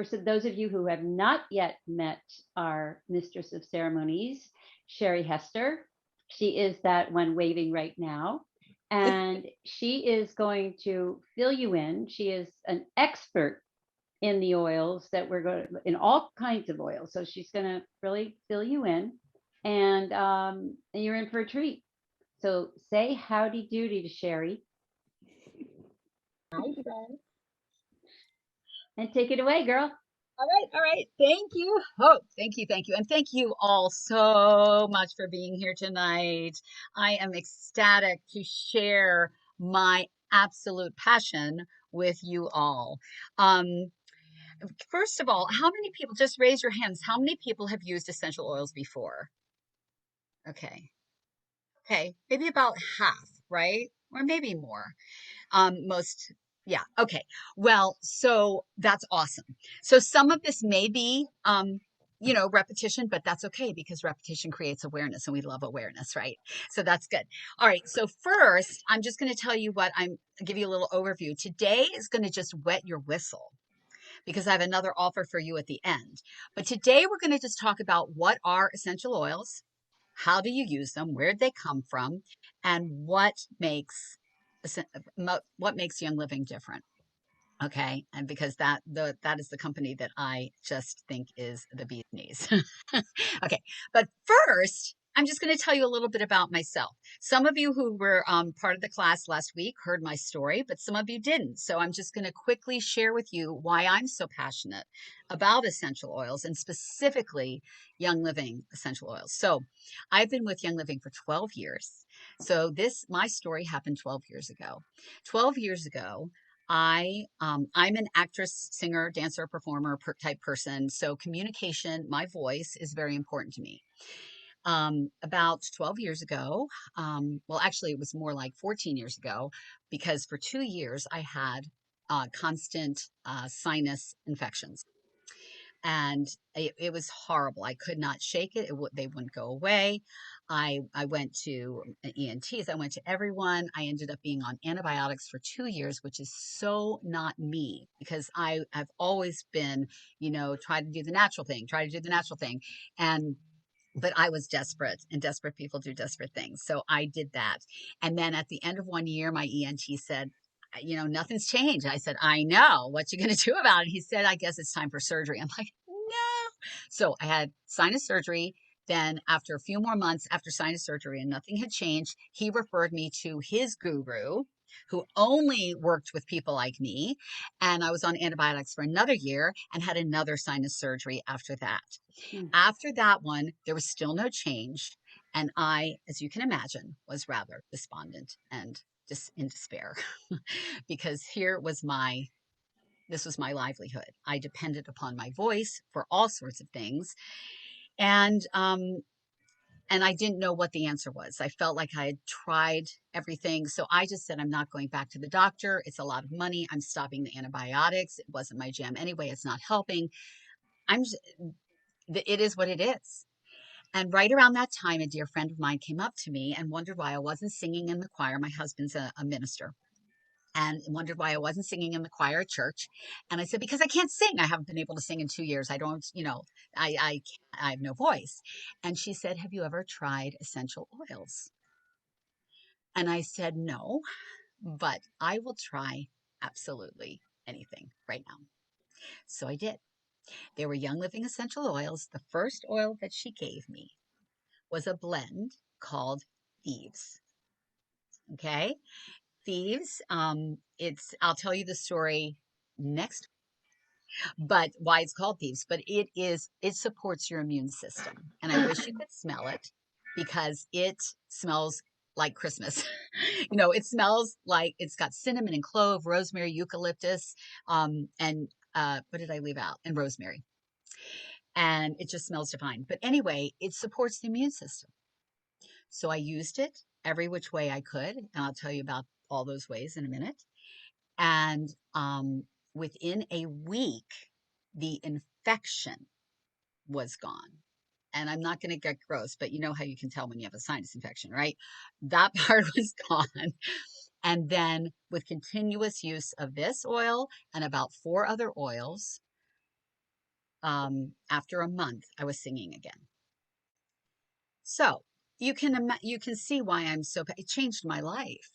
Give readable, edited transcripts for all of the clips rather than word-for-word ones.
for those of you who have not yet met our Mistress of Ceremonies, Cheri Hester, she is that one waving right now. And she is going to fill you in. She is an expert in the oils that we're going to, in all kinds of oils. So she's going to really fill you in, and you're in for a treat. So say howdy doody to Cheri. Hi, friends. And take it away, girl. All right. Thank you. Oh, thank you. And thank you all so much for being here tonight. I am ecstatic to share my absolute passion with you all. Um, First of all, how many people, just raise your hands, how many people have used essential oils before? Okay. Okay. Maybe about half, right? Or maybe more. Most, yeah, okay. Well, so that's awesome. So some of this may be, repetition, but that's okay because repetition creates awareness and we love awareness, right? So that's good. All right. So first, I'm just going to tell you give you a little overview. Today is going to just wet your whistle because I have another offer for you at the end. But today we're going to just talk about what are essential oils, how do you use them, where did they come from, and what makes Young Living different. Okay. And because that is the company that I just think is the bee's knees. Okay. But first, I'm just going to tell you a little bit about myself. Some of you who were part of the class last week heard my story, but some of you didn't. So I'm just going to quickly share with you why I'm so passionate about essential oils and specifically Young Living essential oils. So I've been with Young Living for 12 years. So my story happened 12 years ago. 12 years ago, I'm an actress, singer, dancer, performer type person. So communication, my voice is very important to me. About 12 years ago, well, actually, it was more like 14 years ago, because for 2 years I had constant sinus infections. And it was horrible. I could not shake it. They wouldn't go away. I went to ENTs. I went to everyone. I ended up being on antibiotics for 2 years, which is so not me because I've always been, try to do the natural thing, try to do the natural thing. But I was desperate, and desperate people do desperate things. So I did that. And then at the end of 1 year, my ENT said, nothing's changed. I said, I know. What you going to do about it? He said, I guess it's time for surgery. I'm like, no. So I had sinus surgery. Then after a few more months after sinus surgery and nothing had changed, he referred me to his guru who only worked with people like me. And I was on antibiotics for another year and had another sinus surgery after that. Hmm. After that one, there was still no change. And I, as you can imagine, was rather despondent and just in despair because this was my livelihood. I depended upon my voice for all sorts of things. And, um, and I didn't know what the answer was. I felt like I had tried everything. So I just said, I'm not going back to the doctor. It's a lot of money. I'm stopping the antibiotics. It wasn't my jam anyway. It's not helping. I'm just, it is what it is. And right around that time, a dear friend of mine came up to me and wondered why I wasn't singing in the choir. My husband's a minister and wondered why I wasn't singing in the choir at church. And I said, because I can't sing. I haven't been able to sing in 2 years. I don't, I have no voice. And she said, have you ever tried essential oils? And I said, no, but I will try absolutely anything right now. So I did. There were Young Living essential oils. The first oil that she gave me was a blend called Thieves. Okay. Thieves. I'll tell you the story next, but why it's called Thieves, but it supports your immune system. And I wish you could smell it because it smells like Christmas. It smells like it's got cinnamon and clove, rosemary, eucalyptus, and what did I leave out? And rosemary. And it just smells divine. But anyway, it supports the immune system. So I used it every which way I could. And I'll tell you about all those ways in a minute. And within a week, the infection was gone. And I'm not going to get gross, but you know how you can tell when you have a sinus infection, right? That part was gone. And then with continuous use of this oil and about 4 other oils, After a month, I was singing again. So you can see why it changed my life.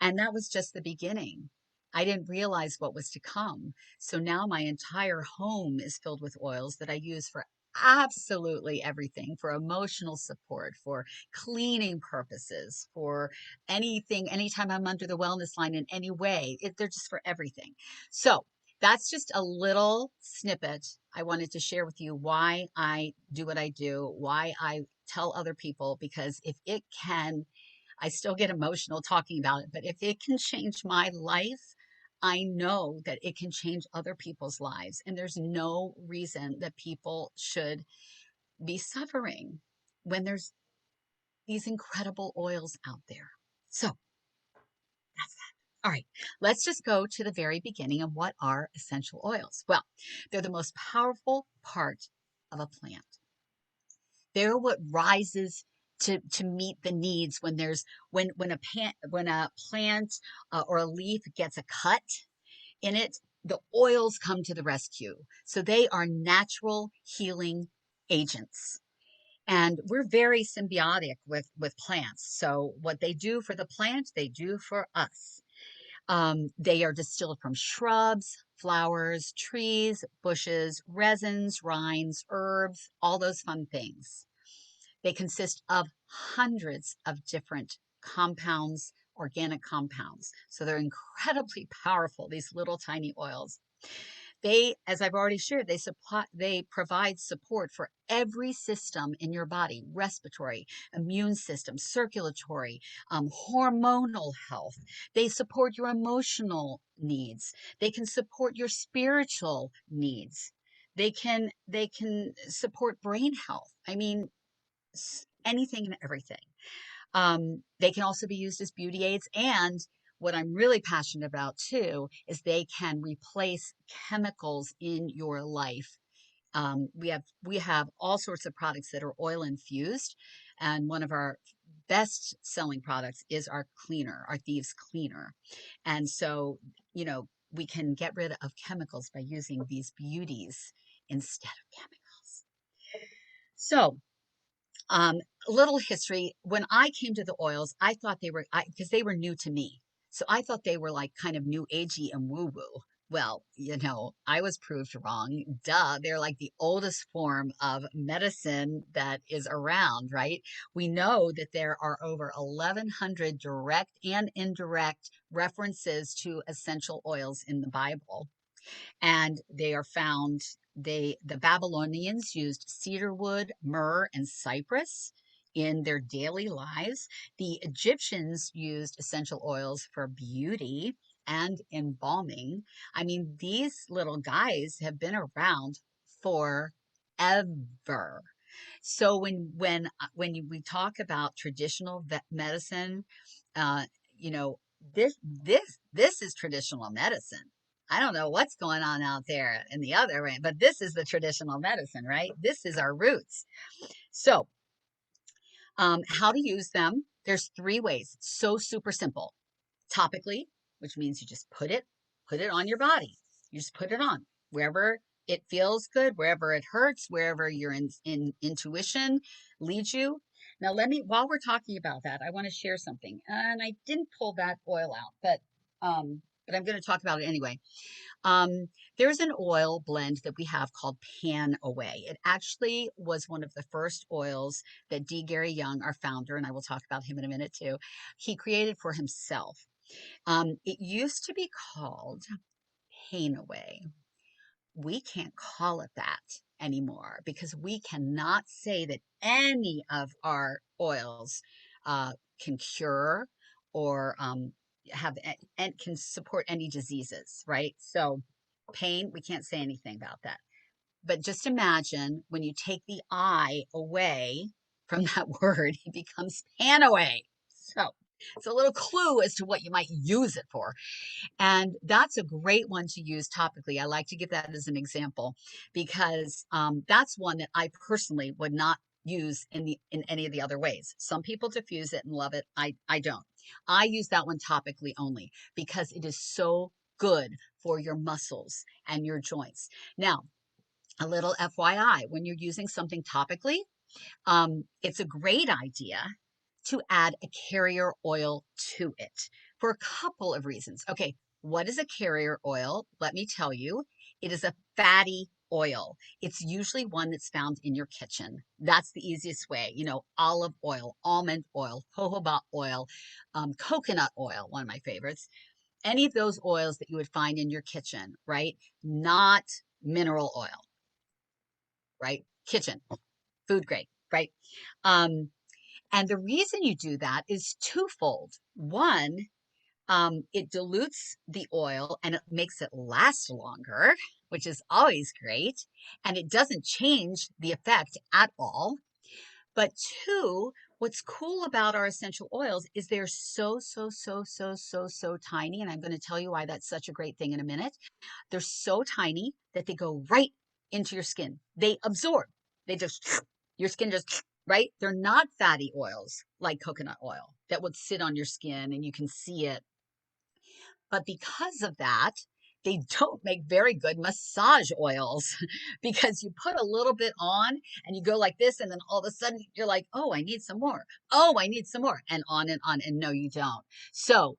And that was just the beginning. I didn't realize what was to come. So now my entire home is filled with oils that I use for absolutely everything, for emotional support, for cleaning purposes, for anything, anytime I'm under the wellness line in any way. They're just for everything. So that's just a little snippet I wanted to share with you why I do what I do, why I tell other people, because if it can, I still get emotional talking about it, but if it can change my life, I know that it can change other people's lives. And there's no reason that people should be suffering when there's these incredible oils out there. So that's that. All right, let's just go to the very beginning of what are essential oils. Well, they're the most powerful part of a plant. They're what rises to meet the needs when there's when a plant or a leaf gets a cut in it, the oils come to the rescue. So they are natural healing agents. And we're very symbiotic with plants. So what they do for the plant, they do for us. They are distilled from shrubs, flowers, trees, bushes, resins, rinds, herbs, all those fun things. They consist of hundreds of different compounds, organic compounds. So they're incredibly powerful, these little tiny oils. They, as I've already shared, they provide support for every system in your body: respiratory, immune system, circulatory, hormonal health. They support your emotional needs. They can support your spiritual needs. They can support brain health. I mean, anything and everything. They can also be used as beauty aids. And what I'm really passionate about too is they can replace chemicals in your life. We have all sorts of products that are oil infused, and one of our best selling products is our cleaner, our Thieves Cleaner. And so, we can get rid of chemicals by using these beauties instead of chemicals. So um, a little history. When I came to the oils, I thought because they were new to me. So I thought they were like kind of new agey and woo woo. Well, I was proved wrong. Duh. They're like the oldest form of medicine that is around, right? We know that there are over 1,100 direct and indirect references to essential oils in the Bible, and they are found. The Babylonians used cedar wood, myrrh, and cypress in their daily lives. The Egyptians used essential oils for beauty and embalming. I mean, these little guys have been around forever. So we talk about traditional medicine, uh, you know, this is traditional medicine. I don't know what's going on out there in the other way, but this is the traditional medicine, right? This is our roots. So, how to use them? There's three ways. So super simple. Topically, which means you just put it on your body. You just put it on wherever it feels good, wherever it hurts, wherever your in intuition leads you. Now, while we're talking about that, I want to share something. And I didn't pull that oil out, but I'm going to talk about it anyway. Um, there's an oil blend that we have called Pan Away. It actually was one of the first oils that D. Gary Young, our founder, and I will talk about him in a minute too, he created for himself. It used to be called Pain Away. We can't call it that anymore because we cannot say that any of our oils can cure or and can support any diseases, right? So, pain, we can't say anything about that. But just imagine when you take the I away from that word, it becomes pan away. So, it's a little clue as to what you might use it for. And that's a great one to use topically. I like to give that as an example because that's one that I personally would not use in any of the other ways. Some people diffuse it and love it. I don't. I use that one topically only because it is so good for your muscles and your joints. Now, A little FYI, when you're using something topically, it's a great idea to add a carrier oil to it for a couple of reasons. Okay, what is a carrier oil? Let me tell you, it is a fatty oil. It's usually one that's found in your kitchen. That's the easiest way. Olive oil, almond oil, jojoba oil, coconut oil, one of my favorites. Any of those oils that you would find in your kitchen, right? Not mineral oil, right? Kitchen, food grade, right? Um, and the reason you do that is twofold. One, it dilutes the oil and it makes it last longer, which is always great. And it doesn't change the effect at all. But two, what's cool about our essential oils is they're so, so, so, so, so, so tiny. And I'm going to tell you why that's such a great thing in a minute. They're so tiny that they go right into your skin. They absorb. They just, your skin just, right? They're not fatty oils like coconut oil that would sit on your skin and you can see it. But because of that, they don't make very good massage oils because you put a little bit on and you go like this, and then all of a sudden you're like, oh, I need some more. Oh, I need some more. And on and on. And no, you don't. So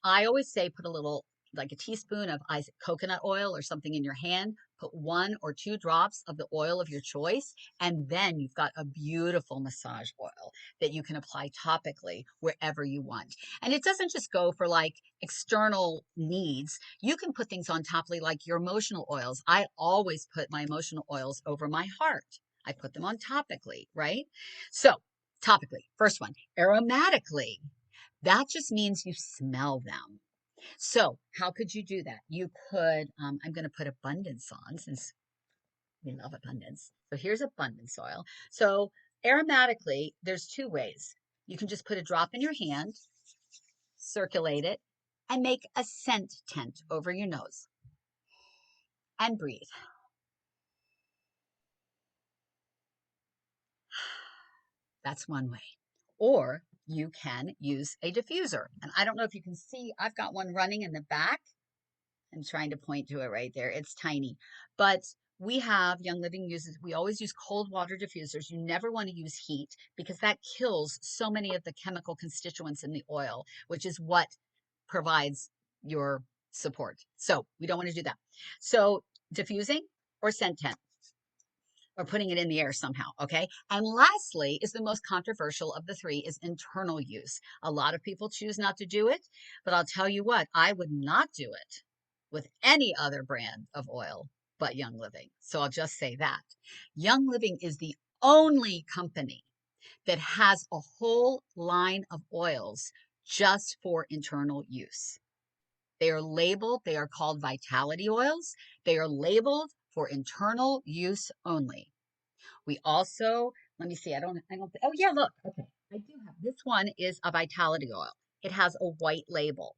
I always say, put a little, like a teaspoon of coconut oil or something in your hand, put 1 or 2 drops of the oil of your choice, and then you've got a beautiful massage oil that you can apply topically wherever you want. And it doesn't just go for like external needs. You can put things on topically like your emotional oils. I always put my emotional oils over my heart. I put them on topically, right? So, topically, first one, aromatically. That just means you smell them. So, how could you do that? You could, I'm going to put abundance on since we love abundance. So, here's abundance oil. So, aromatically, there's 2 ways. You can just put a drop in your hand, circulate it, and make a scent tent over your nose and breathe. That's one way. Or you can use a diffuser. And I don't know if you can see, I've got one running in the back. I'm trying to point to it right there. It's tiny. But we have Young Living uses, we always use cold water diffusers. You never want to use heat because that kills so many of the chemical constituents in the oil, which is what provides your support. So we don't want to do that. So diffusing or scent tent or putting it in the air somehow, okay? And lastly is the most controversial of the 3 is internal use. A lot of people choose not to do it, but I'll tell you what, I would not do it with any other brand of oil but Young Living. So I'll just say that. Young Living is the only company that has a whole line of oils just for internal use. They are labeled, they are called vitality oils. They are labeled for internal use only. We also, let me see, oh yeah, look, okay. I do have, this one is a vitality oil. It has a white label.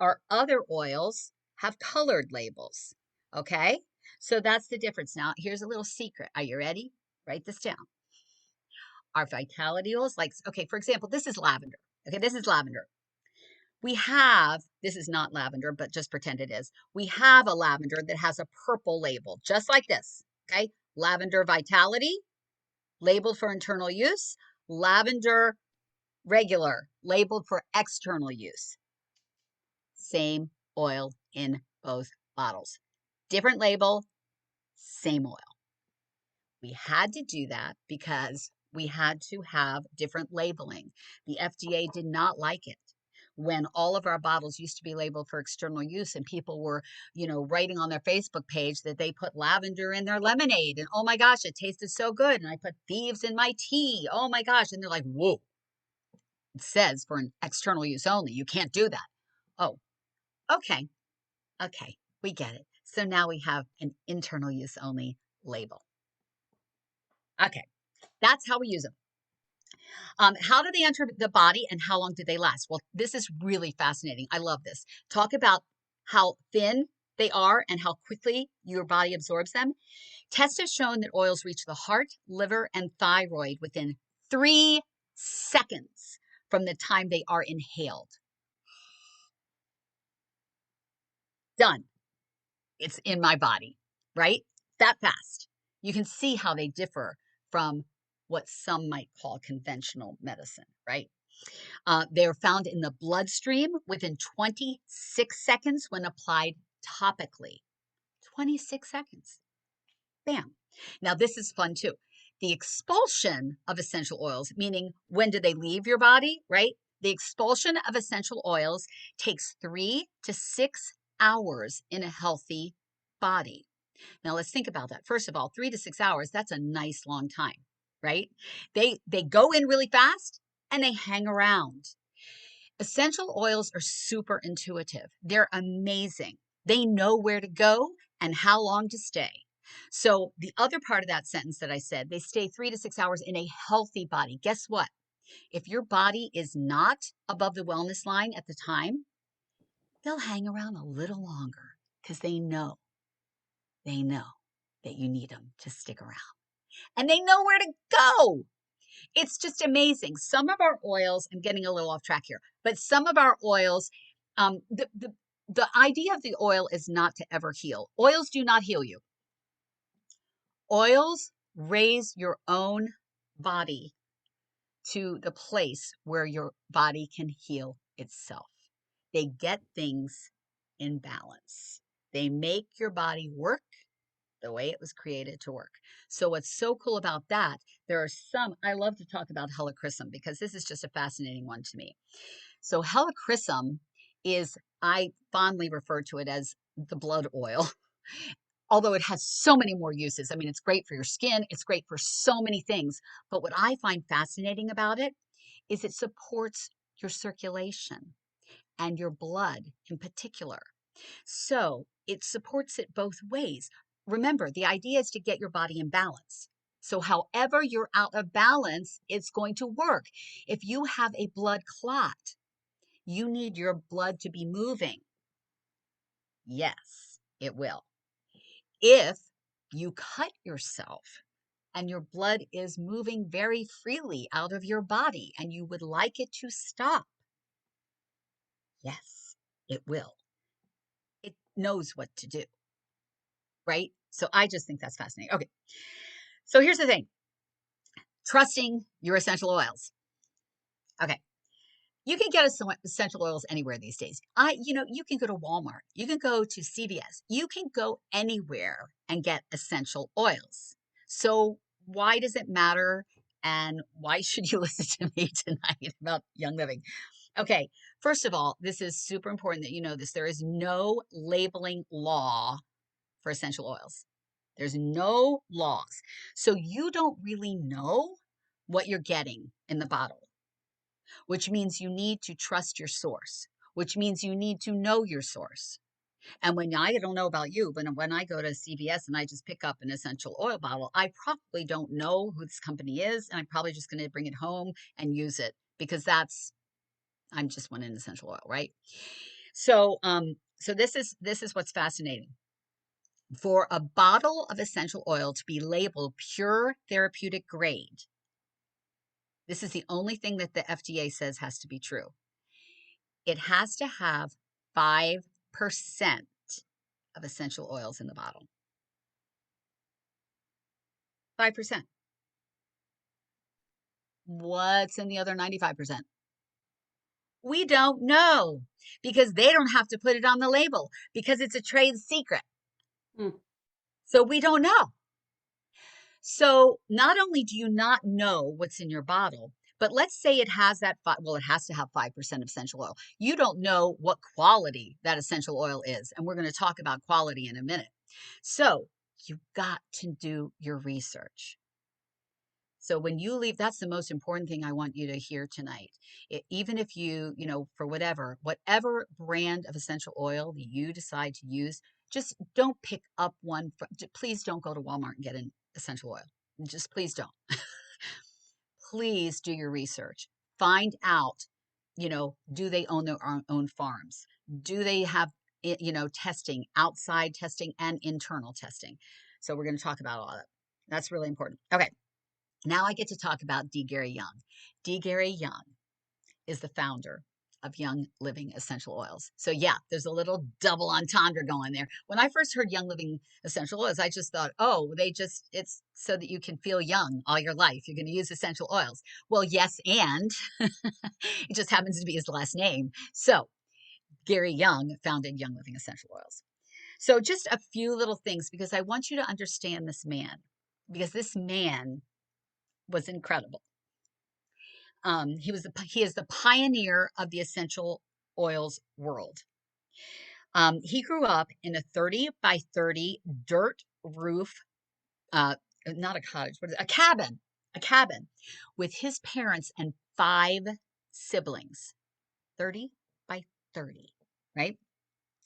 Our other oils have colored labels, okay? So that's the difference. Now, here's a little secret. Are you ready? Write this down. Our vitality oils, like, okay, for example, this is lavender. Okay, this is lavender. This is not lavender, but just pretend it is. We have a lavender that has a purple label, just like this, okay? Lavender Vitality, labeled for internal use. Lavender Regular, labeled for external use. Same oil in both bottles. Different label, same oil. We had to do that because we had to have different labeling. The FDA did not like it when all of our bottles used to be labeled for external use and people were, writing on their Facebook page that they put lavender in their lemonade and oh my gosh, it tasted so good. And I put thieves in my tea. Oh my gosh. And they're like, whoa, it says for an external use only. You can't do that. Oh, okay. Okay. We get it. So now we have an internal use only label. Okay. That's how we use them. How do they enter the body and how long do they last? Well, this is really fascinating. I love this. Talk about how thin they are and how quickly your body absorbs them. Tests have shown that oils reach the heart, liver, and thyroid within 3 seconds from the time they are inhaled. Done. It's in my body, right? that fast. You can see how they differ from what some might call conventional medicine, right? They are found in the bloodstream within 26 seconds when applied topically. 26 seconds. Bam. Now, this is fun too. The expulsion of essential oils, meaning when do they leave your body, right? The expulsion of essential oils takes 3 to 6 hours in a healthy body. Now, let's think about that. First of all, 3 to 6 hours, that's a nice long time, right? They go in really fast and they hang around. Essential oils are super intuitive. They're amazing. They know where to go and how long to stay. So, the other part of that sentence that I said, they stay 3 to 6 hours in a healthy body. Guess what? If your body is not above the wellness line at the time, they'll hang around a little longer because they know that you need them to stick around and they know where to go. It's just amazing. Some of our oils, I'm getting a little off track here, but some of our oils, the idea of the oil is not to ever heal. Oils do not heal you. Oils raise your own body to the place where your body can heal itself. They get things in balance. They make your body work the way it was created to work. So what's so cool about that, there are some, I love to talk about helichrysum because this is just a fascinating one to me. So helichrysum is, I fondly refer to it as the blood oil, although it has so many more uses. I mean, it's great for your skin. It's great for so many things. But what I find fascinating about it is it supports your circulation and your blood in particular. So it supports it both ways. Remember, the idea is to get your body in balance. So, however you're out of balance, it's going to work. If you have a blood clot, you need your blood to be moving. Yes, it will. If you cut yourself and your blood is moving very freely out of your body and you would like it to stop, yes, it will. It knows what to do, right? So I just think that's fascinating. Okay. So here's the thing, trusting your essential oils. Okay. You can get essential oils anywhere these days. You can go to Walmart, you can go to CVS, you can go anywhere and get essential oils. So why does it matter? And why should you listen to me tonight about Young Living? Okay, first of all, this is super important that you know this. There is no labeling law for essential oils. There's no laws. So you don't really know what you're getting in the bottle, which means you need to trust your source, which means you need to know your source. And when I don't know about you, but when I go to CVS and I just pick up an essential oil bottle, I probably don't know who this company is. And I'm probably just going to bring it home and use it because I'm just wanting an essential oil, right? So this is what's fascinating. For a bottle of essential oil to be labeled pure therapeutic grade, this is the only thing that the FDA says has to be true. It has to have 5% of essential oils in the bottle. 5%. What's in the other 95%? We don't know because they don't have to put it on the label because it's a trade secret. Mm. So we don't know. So not only do you not know what's in your bottle, but let's say it has it has to have 5% of essential oil. You don't know what quality that essential oil is. And we're going to talk about quality in a minute. So you've got to do your research. So when you leave, that's the most important thing I want you to hear tonight. Even if for whatever brand of essential oil that you decide to use, just don't pick up one. Please don't go to Walmart and get an essential oil. Just please don't. Please do your research. Find out, do they own their own farms? Do they have, testing, outside testing and internal testing? So we're going to talk about all that. That's really important. Okay. Now I get to talk about D. Gary Young. D. Gary Young is the founder of Young Living essential oils. So yeah, there's a little double entendre going there. When I first heard Young Living essential oils, I just thought, oh, it's so that you can feel young all your life. You're going to use essential oils. Well, yes, and it just happens to be his last name. So Gary Young founded Young Living Essential Oils. So just a few little things because I want you to understand this man, because this man was incredible. He is the pioneer of the essential oils world. He grew up in a 30 by 30 dirt roof, uh, not a cottage, what is it? A cabin with his parents and five siblings. 30 by 30, right?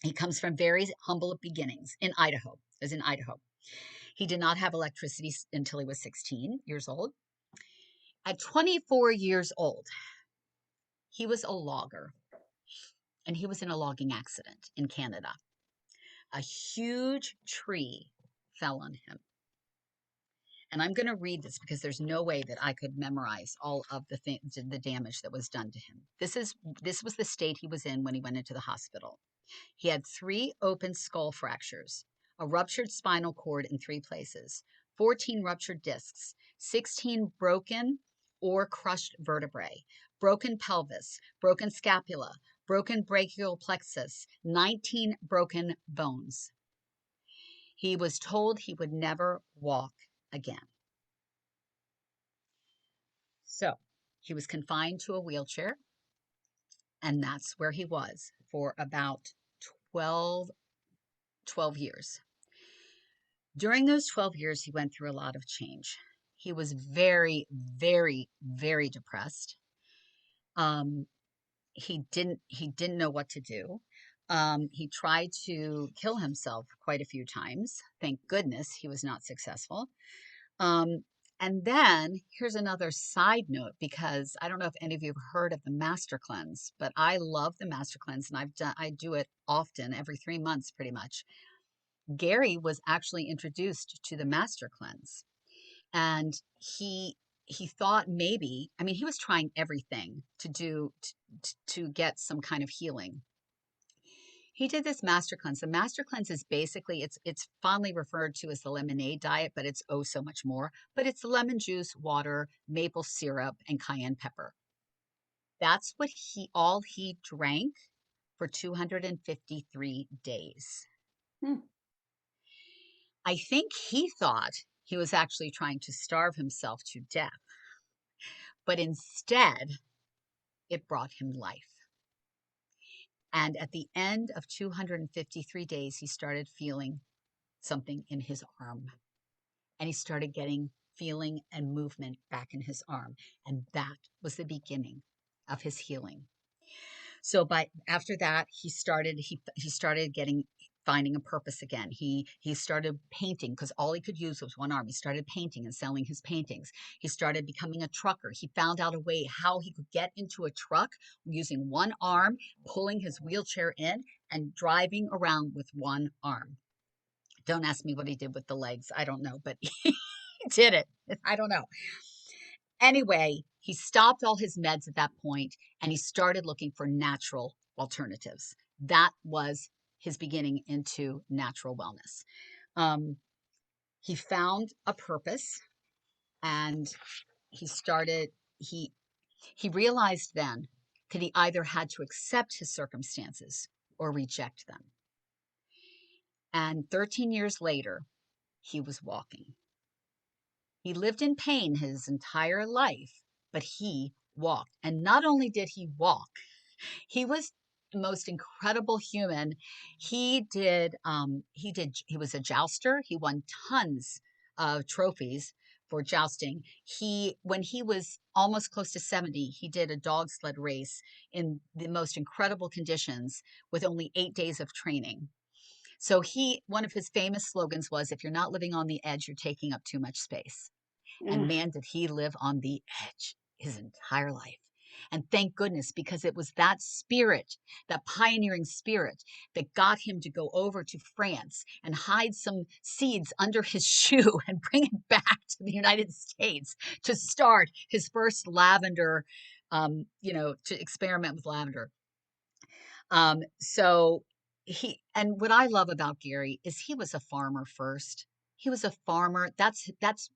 He comes from very humble beginnings in Idaho, as in Idaho. He did not have electricity until he was 16 years old. At 24 years old, he was a logger, and he was in a logging accident in Canada. A huge tree fell on him. And I'm going to read this because there's no way that I could memorize all of the damage that was done to him. This was the state he was in when he went into the hospital. He had 3 open skull fractures, a ruptured spinal cord in 3 places, 14 ruptured discs, 16 broken or crushed vertebrae, broken pelvis, broken scapula, broken brachial plexus, 19 broken bones. He was told he would never walk again. So he was confined to a wheelchair, and that's where he was for about 12 years. During those 12 years, he went through a lot of change. He was very, very, very depressed. Um, he didn't know what to do. He tried to kill himself quite a few times. Thank goodness he was not successful. Um, and then here's another side note, because I don't know if any of you have heard of the Master Cleanse, but I love the Master Cleanse, and I do it often, every 3 months pretty much. Gary was actually introduced to the Master Cleanse, and he thought maybe, I mean, he was trying everything to get some kind of healing. He did this Master Cleanse. The Master Cleanse is basically, it's fondly referred to as the lemonade diet, but it's oh so much more. But it's lemon juice, water, maple syrup, and cayenne pepper. That's what all he drank for 253 days. Hmm. I think he thought he was actually trying to starve himself to death, but instead it brought him life. And at the end of 253 days, he started feeling something in his arm. And he started getting feeling and movement back in his arm. And that was the beginning of his healing. So after that, he started finding a purpose again. He started painting because all he could use was one arm. He started painting and selling his paintings. He started becoming a trucker. He found out a way how he could get into a truck using one arm, pulling his wheelchair in and driving around with one arm. Don't ask me what he did with the legs. I don't know, but he did it. I don't know. Anyway, he stopped all his meds at that point and he started looking for natural alternatives. That was his beginning into natural wellness. He found a purpose, and he realized then that he either had to accept his circumstances or reject them. And 13 years later, he was walking. He lived in pain his entire life, but he walked. And not only did he walk, he was the most incredible human. He was a jouster. He won tons of trophies for jousting. When he was almost close to 70, he did a dog sled race in the most incredible conditions with only 8 days of training. So one of his famous slogans was, if you're not living on the edge, you're taking up too much space. And man, did he live on the edge his entire life. And thank goodness, because it was that spirit, that pioneering spirit, that got him to go over to France and hide some seeds under his shoe and bring it back to the United States to start his first lavender, to experiment with lavender. So and what I love about Gary is he was a farmer first. He was a farmer. That's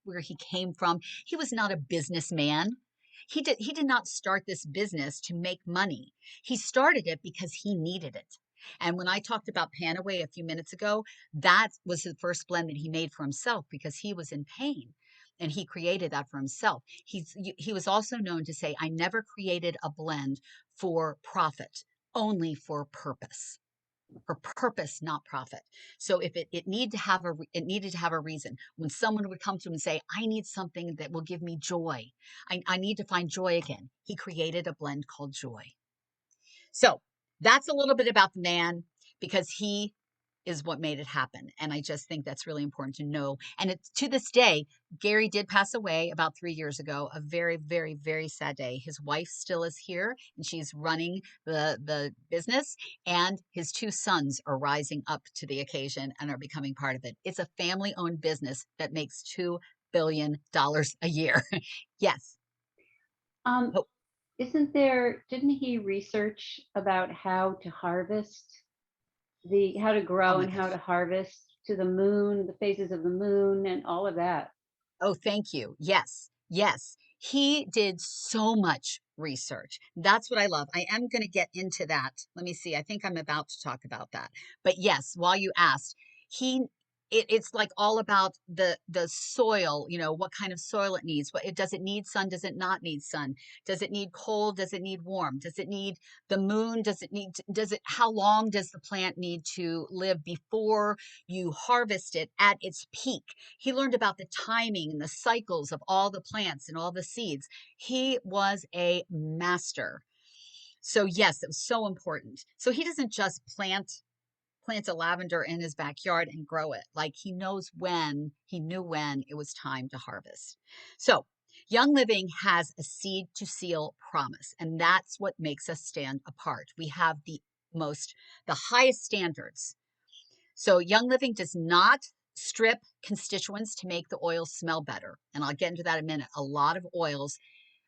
where he came from. He was not a businessman. He did not start this business to make money. He started it because he needed it. And when I talked about Panaway a few minutes ago, that was the first blend that he made for himself because he was in pain. And he created that for himself. He was also known to say, I never created a blend for profit, only for purpose, not profit. So if it needed to have it needed to have a reason. When someone would come to him and say, I need something that will give me joy. I need to find joy again. He created a blend called Joy. So that's a little bit about the man because he is what made it happen. And I just think that's really important to know. And it's to this day, Gary did pass away about 3 years ago, a very, very, very sad day. His wife still is here and she's running the business, and his two sons are rising up to the occasion and are becoming part of it. It's a family owned business that makes $2 billion a year. Yes. Um, Oh, didn't he research about how to harvest how to oh grow my and how to gosh. harvest to the moon, the phases of the moon, and all of that? Oh, thank you. Yes, yes. He did so much research. That's what I love. I am going to get into that. Let me see. I think I'm about to talk about that. But yes, while you asked, he it's like all about the soil, what kind of soil it needs. What it does it need sun? Does it not need sun? Does it need cold? Does it need warm? Does it need the moon? Does it how long does the plant need to live before you harvest it at its peak? He learned about the timing and the cycles of all the plants and all the seeds. He was a master. So yes, it was so important. So he doesn't just plant a lavender in his backyard and grow it. Like he knew when it was time to harvest. So Young Living has a seed to seal promise, and that's what makes us stand apart. We have the highest standards. So Young Living does not strip constituents to make the oil smell better. And I'll get into that in a minute. A lot of oils,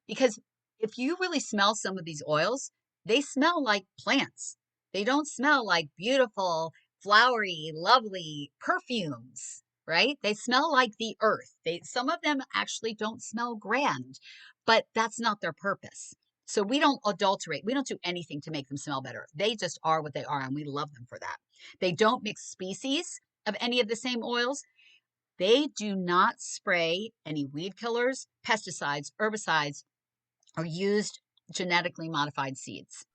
because if you really smell some of these oils, they smell like plants. They don't smell like beautiful, flowery, lovely perfumes, right? They smell like the earth. Some of them actually don't smell grand, but that's not their purpose. So we don't adulterate. We don't do anything to make them smell better. They just are what they are, and we love them for that. They don't mix species of any of the same oils. They do not spray any weed killers, pesticides, herbicides, or used genetically modified seeds.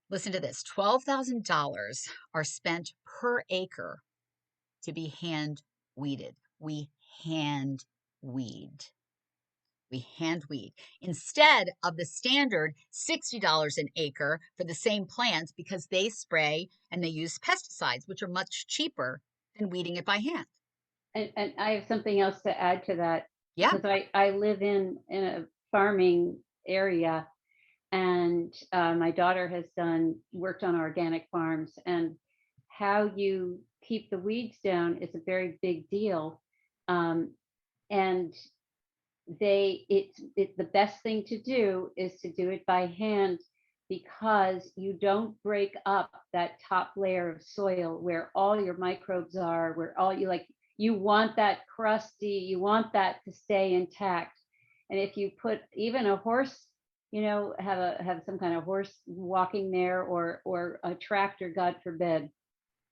Listen to this, $12,000 are spent per acre to be hand weeded. Hand weed. We hand weed instead of the standard $60 an acre for the same plants because they spray and they use pesticides, which are much cheaper than weeding it by hand. And I have something else to add to that Yeah. because I live in a farming area, and my daughter has worked on organic farms, and how you keep the weeds down is a very big deal. And the best thing to do is to do it by hand, because you don't break up that top layer of soil where all your microbes are, where all you want that crusty, you want that to stay intact. And if you put even a horse, have some kind of horse walking there, or a tractor, God forbid,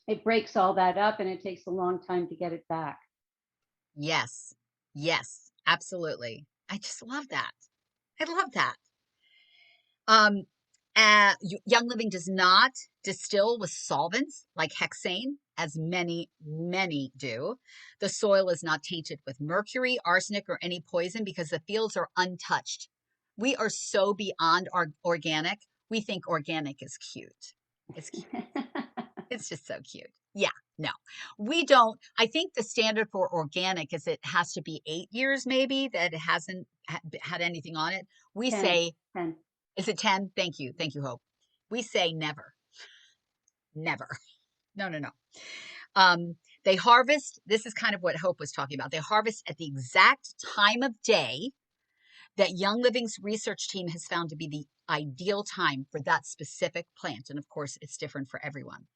it breaks all that up and it takes a long time to get it back. Yes. Yes. Absolutely. I just love that. I love that. Um, Young Living does not distill with solvents like hexane, as many, many do. The soil is not tainted with mercury, arsenic, or any poison because the fields are untouched. We are so beyond our organic. We think organic is cute. It's cute. It's just so cute. Yeah, no, we don't. I think the standard for organic is it has to be 8 years, maybe, that it hasn't had anything on it. We 10, say, 10. is it 10? Thank you. Thank you, Hope. We say never, never. No, no, no. Um, they harvest. This is kind of what Hope was talking about. They harvest at the exact time of day that Young Living's research team has found to be the ideal time for that specific plant. And of course, it's different for everyone.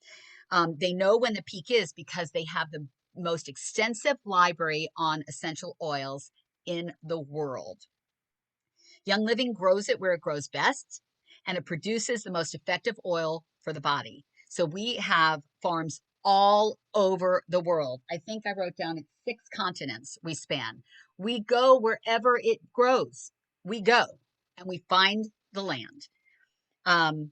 They know when the peak is because they have the most extensive library on essential oils in the world. Young Living grows it where it grows best, and it produces the most effective oil for the body. So we have farms all over the world. I think I wrote down it's 6 continents we span. We go wherever it grows. We go and we find the land. And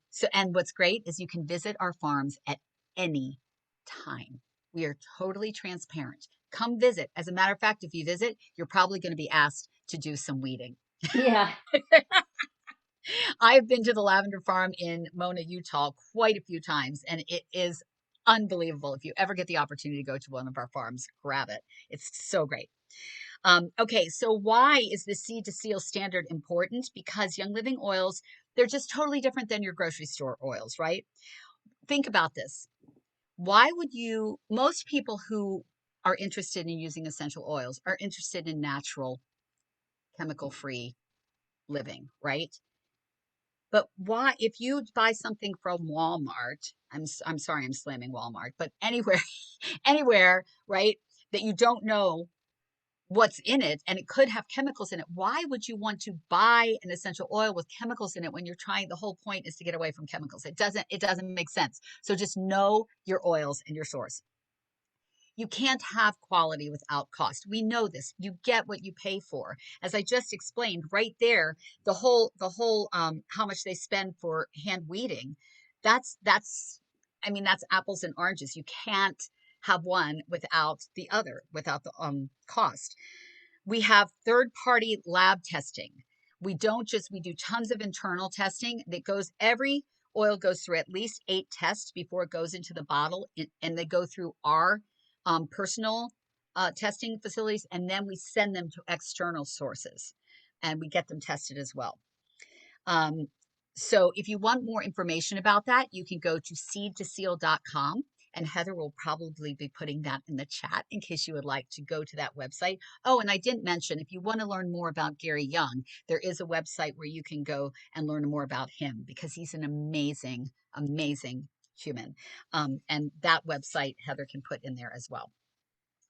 what's great is you can visit our farms at any time. We are totally transparent. Come visit. As a matter of fact, if you visit, you're probably going to be asked to do some weeding. Yeah. I've been to the lavender farm in Mona, Utah quite a few times, and it is unbelievable. If you ever get the opportunity to go to one of our farms, grab it. It's so great. Okay, so why is the seed to seal standard important? Because Young Living oils, they're just totally different than your grocery store oils, right? Think about this. Why would you, most people who are interested in using essential oils are interested in natural, chemical free living, right? But why, if you buy something from Walmart, I'm sorry, I'm slamming Walmart, but anywhere, anywhere, right, that you don't know what's in it and it could have chemicals in it, why would you want to buy an essential oil with chemicals in it when you're trying, the whole point is to get away from chemicals. It doesn't make sense. So just know your oils and your source. You can't have quality without cost. We know this. You get what you pay for. As I just explained right there, the whole how much they spend for hand weeding, that's I mean, that's apples and oranges. You can't have one without the other, without the cost. We have third party lab testing. We do tons of internal testing that goes, every oil goes through at least 8 tests before it goes into the bottle. And they go through our personal testing facilities, and then we send them to external sources and we get them tested as well. Um, so if you want more information about that, you can go to seedtoseal.com, and Heather will probably be putting that in the chat in case you would like to go to that website. Oh, and I didn't mention, if you want to learn more about Gary Young, there is a website where you can go and learn more about him because he's an amazing, amazing human. And that website Heather can put in there as well.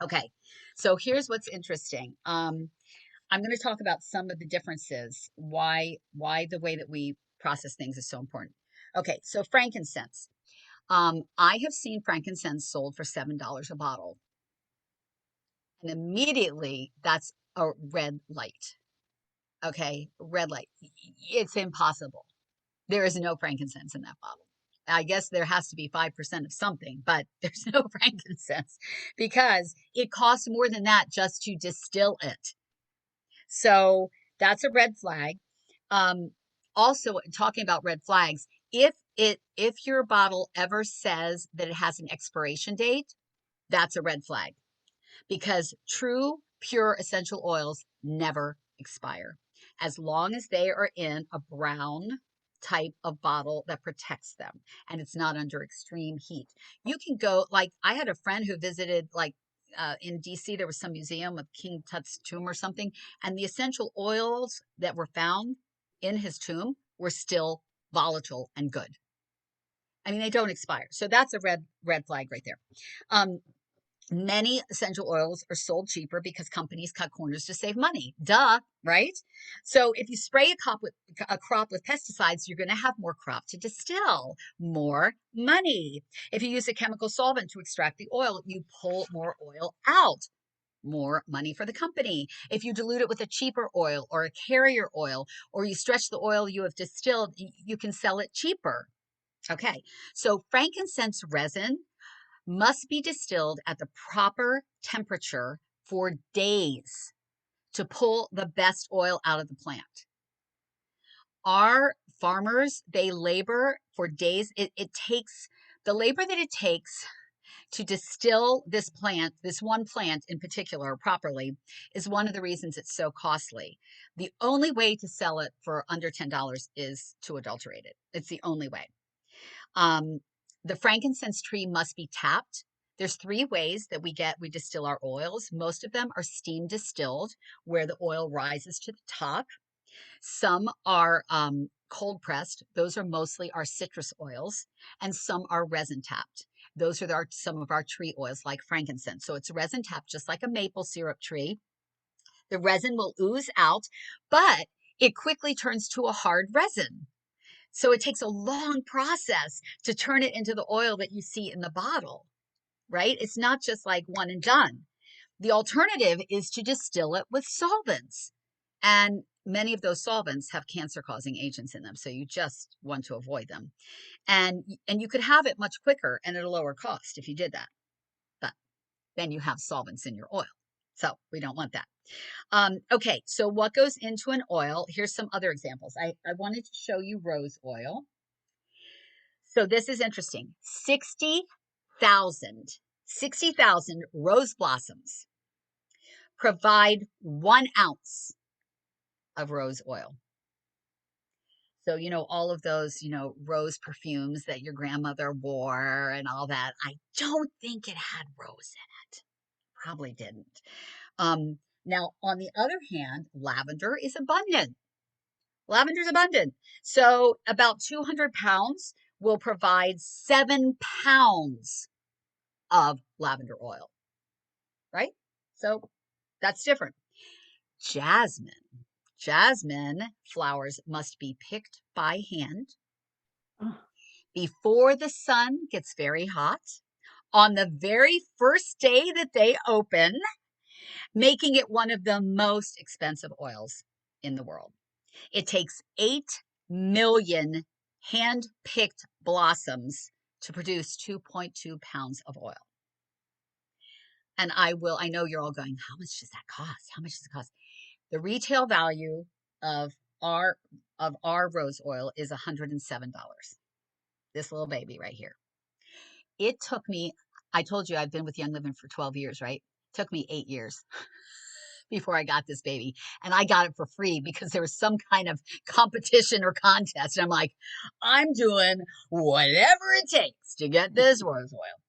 Okay, so here's what's interesting. I'm going to talk about some of the differences, why the way that we process things is so important. Okay, so frankincense. I have seen frankincense sold for $7 a bottle, and immediately that's a red light. Okay, red light. It's impossible. There is no frankincense in that bottle. I guess there has to be 5% of something, but there's no frankincense because it costs more than that just to distill it. So that's a red flag. Um, Also, talking about red flags, if your bottle ever says that it has an expiration date, that's a red flag because true pure essential oils never expire as long as they are in a brown type of bottle that protects them and it's not under extreme heat. You can go, like, I had a friend who visited, like, in DC, there was some museum of King Tut's tomb or something, and the essential oils that were found in his tomb were still volatile and good. I mean, they don't expire. So that's a red flag right there. Um, Many essential oils are sold cheaper because companies cut corners to save money. Duh, right? So if you spray a crop with pesticides, you're going to have more crop to distill, more money. If you use a chemical solvent to extract the oil, you pull more oil out, more money for the company. If you dilute it with a cheaper oil or a carrier oil, or you stretch the oil you have distilled, you can sell it cheaper. Okay, so frankincense resin must be distilled at the proper temperature for days to pull the best oil out of the plant. Our farmers, they labor for days. It takes the labor that it takes to distill this plant, this one plant in particular, properly, is one of the reasons it's so costly. The only way to sell it for under $10 is to adulterate it. It's the only way. Um, the frankincense tree must be tapped. There's 3 ways that we distill our oils. Most of them are steam distilled, where the oil rises to the top. Some are cold pressed. Those are mostly our citrus oils, and some are resin tapped. Those are some of our tree oils, like frankincense. So it's resin tapped, just like a maple syrup tree. The resin will ooze out, but it quickly turns to a hard resin. So it takes a long process to turn it into the oil that you see in the bottle, right? It's not just like one and done. The alternative is to distill it with solvents. And many of those solvents have cancer-causing agents in them, so you just want to avoid them. And you could have it much quicker and at a lower cost if you did that. But then you have solvents in your oil. So we don't want that. Okay, so what goes into an oil? Here's some other examples. I wanted to show you rose oil. So this is interesting. 60,000 rose blossoms provide 1 ounce of rose oil. So, all of those, rose perfumes that your grandmother wore and all that, I don't think it had rose in it. Probably didn't. Now, on the other hand, lavender is abundant. Lavender's abundant. So about 200 pounds will provide 7 pounds of lavender oil, right? So that's different. Jasmine flowers must be picked by hand Oh, before the sun gets very hot on the very first day that they open, making it one of the most expensive oils in the world. It takes 8 million hand-picked blossoms to produce 2.2 pounds of oil. And I know you're all going, how much does that cost? How much does it cost? The retail value of our rose oil is $107. This little baby right here. It took me, I told you I've been with Young Living for 12 years, right? It took me 8 years before I got this baby. And I got it for free because there was some kind of competition or contest. And I'm like, I'm doing whatever it takes to get this rose oil.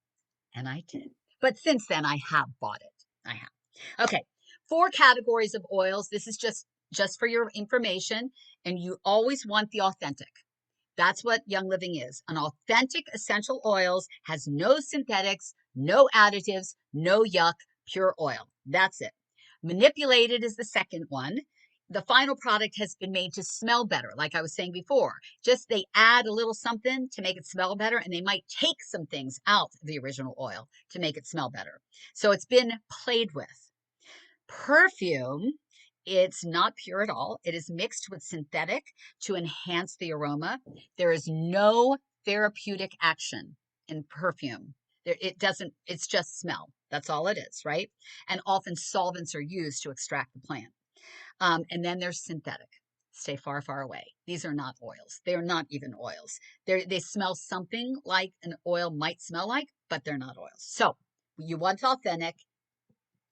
And I did. But since then, I have bought it. I have. Okay. 4 categories of oils. This is just for your information. And you always want the authentic. That's what Young Living is. An authentic essential oils has no synthetics, no additives, no yuck, pure oil. That's it. Manipulated is the second one. The final product has been made to smell better, like I was saying before. Just they add a little something to make it smell better, and they might take some things out of the original oil to make it smell better. So it's been played with. Perfume, it's not pure at all. It is mixed with synthetic to enhance the aroma. There is no therapeutic action in perfume. It's just smell. That's all it is, right? And often solvents are used to extract the plant. And then there's synthetic. Stay far, far away. These are not oils. They are not even oils. They smell something like an oil might smell like, but they're not oils. So you want authentic.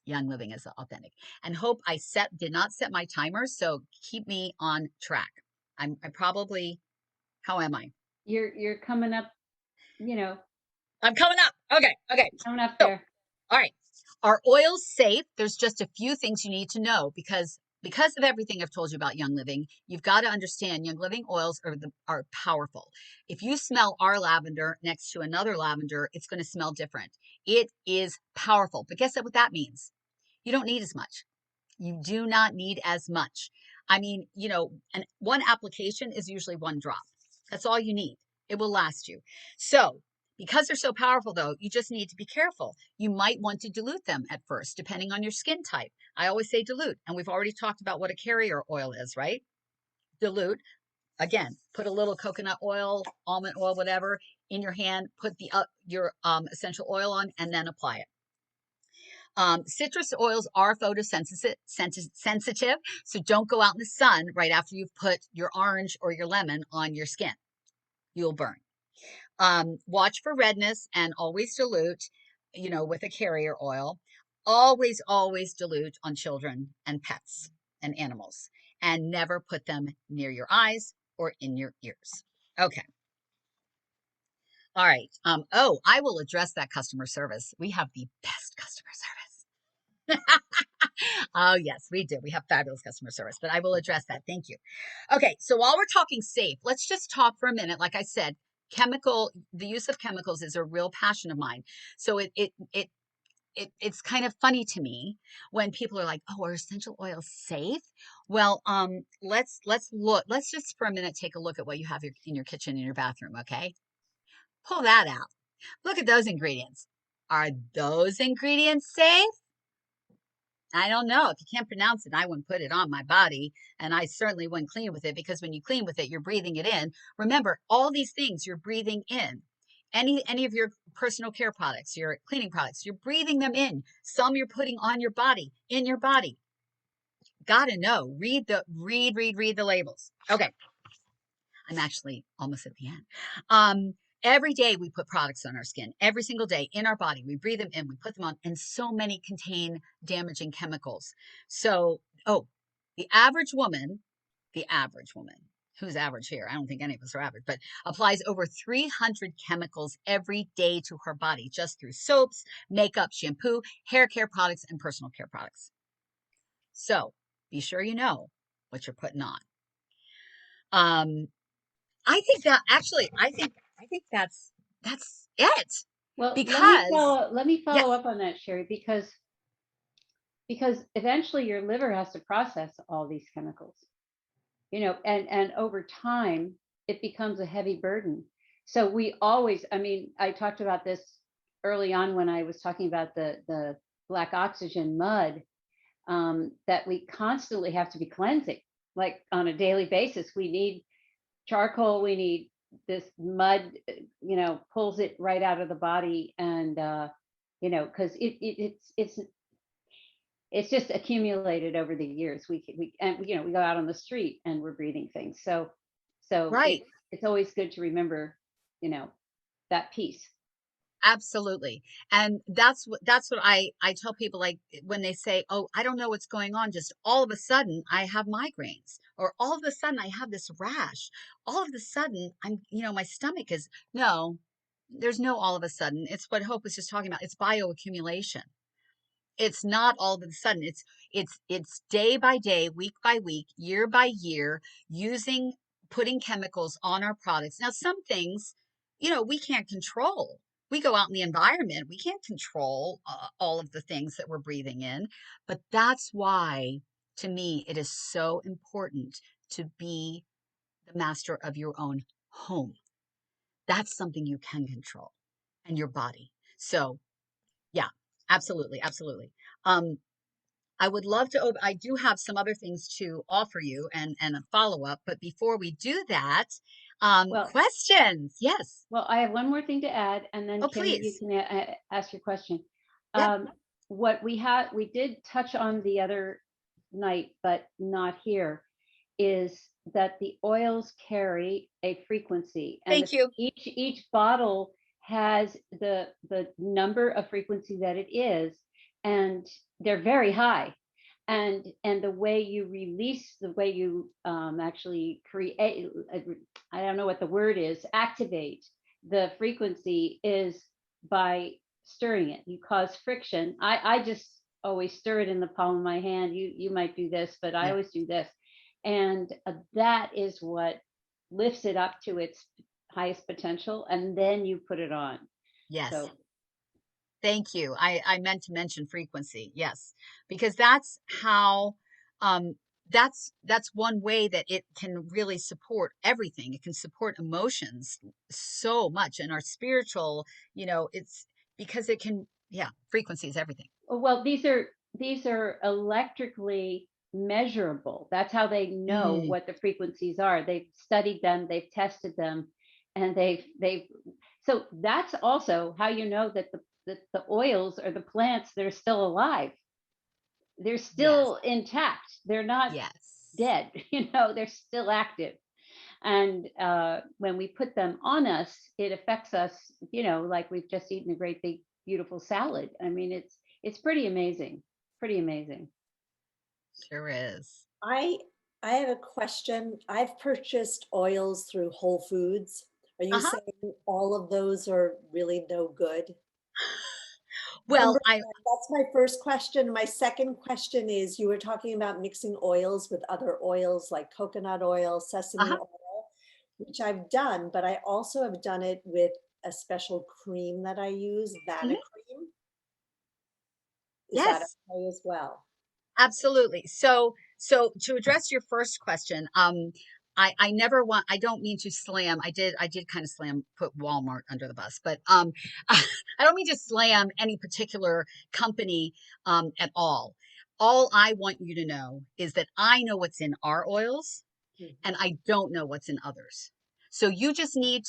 Young Living is authentic. And Hope, I did not set my timer, so keep me on track. I probably, how am I? you're coming up, you know, I'm coming up. Okay. coming up So, there. all right. Are oils safe? There's just a few things you need to know because of everything I've told you about Young Living, you've got to understand Young Living oils are powerful. If you smell our lavender next to another lavender, it's going to smell different. It is powerful. But guess what that means? You don't need as much. You do not need as much. I mean, and one application is usually 1 drop. That's all you need. It will last you. So, because they're so powerful, though, you just need to be careful. You might want to dilute them at first, depending on your skin type. I always say dilute, and we've already talked about what a carrier oil is, right? Dilute. Again, put a little coconut oil, almond oil, whatever, in your hand. Put your essential oil on, and then apply it. Citrus oils are photosensitive, so don't go out in the sun right after you've put your orange or your lemon on your skin. You'll burn. Watch for redness and always dilute, with a carrier oil. Always, always dilute on children and pets and animals, and never put them near your eyes or in your ears. Okay. All right. I will address that customer service. We have the best customer service. Oh, yes, we do. We have fabulous customer service, but I will address that. Thank you. Okay, so while we're talking safe, let's just talk for a minute. Like I said, the use of chemicals is a real passion of mine. So it's kind of funny to me when people are like, "Oh, are essential oils safe?" Well, let's just for a minute take a look at what you have in your kitchen in your bathroom, okay? Pull that out. Look at those ingredients. Are those ingredients safe? I don't know. If you can't pronounce it, I wouldn't put it on my body, and I certainly wouldn't clean with it because when you clean with it, you're breathing it in. Remember, all these things you're breathing in. Any of your personal care products, your cleaning products, you're breathing them in. Some you're putting on your body, in your body. Gotta know. Read the labels. Okay. I'm actually almost at the end. Every day we put products on our skin, every single day in our body. We breathe them in, we put them on, and so many contain damaging chemicals. So, oh, the average woman, who's average here? I don't think any of us are average, but applies over 300 chemicals every day to her body, just through soaps, makeup, shampoo, hair care products, and personal care products. So be sure you know what you're putting on. Um, I think that actually, I think that's it. Well, Because let me yes, follow up on that, Cheri, because eventually your liver has to process all these chemicals, and over time it becomes a heavy burden. So we always, I mean, I talked about this early on when I was talking about the black oxygen mud, that we constantly have to be cleansing, like on a daily basis. We need charcoal, we need this mud, pulls it right out of the body, and because it's just accumulated over the years. We go out on the street and we're breathing things. So right. it's always good to remember, you know, that piece. Absolutely. And that's what I tell people, like when they say, "Oh, I don't know what's going on, just all of a sudden I have migraines or all of a sudden I have this rash. All of a sudden my stomach is." No, there's no all of a sudden. It's what Hope was just talking about. It's bioaccumulation. It's not all of a sudden. It's day by day, week by week, year by year, using putting chemicals on our products. Now, some things, we can't control. We go out in the environment, we can't control all of the things that we're breathing in. But that's why, to me, it is so important to be the master of your own home. That's something you can control and your body. So, yeah, absolutely, absolutely. Um, I would love to. I do have some other things to offer you and a follow up, but before we do that, Well, questions. Yes. I have one more thing to add, and then Oh, Kim, you please. can ask your question. Yep. Um, what we did touch on the other night, but not here, is that the oils carry a frequency, and Thank you. each bottle has the number of frequency that it is, and they're very high. And the way you release, the way you actually create, I don't know what the word is, activate the frequency is by stirring it. You cause friction. I just always stir it in the palm of my hand. You might do this, but I Yeah. always do this, and that is what lifts it up to its highest potential, and then you put it on. Yes. So, Thank you. I meant to mention frequency. Yes, because that's how. Um, that's one way that it can really support everything. It can support emotions so much, and our spiritual. It's because it can. Yeah, frequency is everything. well, these are electrically measurable. That's how they know Mm, what the frequencies are. They've studied them, they've tested them, and they've so that's also how you know that the oils or the plants, they're still alive. They're yes. still intact. They're not Yes. dead. They're still active. And when we put them on us, it affects us. Like we've just eaten a great big beautiful salad. I mean, it's pretty amazing. Pretty amazing. Sure is. I I have a question. I've purchased oils through Whole Foods. Are you Uh-huh. saying all of those are really no good? Well, That's my first question. My second question is, you were talking about mixing oils with other oils like coconut oil, sesame uh-huh, oil, which I've done, but I also have done it with a special cream that I use, Vana mhm, cream. Is that yes. okay as well? Absolutely. So to address your first question, I never want, I don't mean to slam, I did kind of slam, put Walmart under the bus, but, I don't mean to slam any particular company, at all. All I want you to know is that I know what's in our oils and Mhm. I don't know what's in others. So you need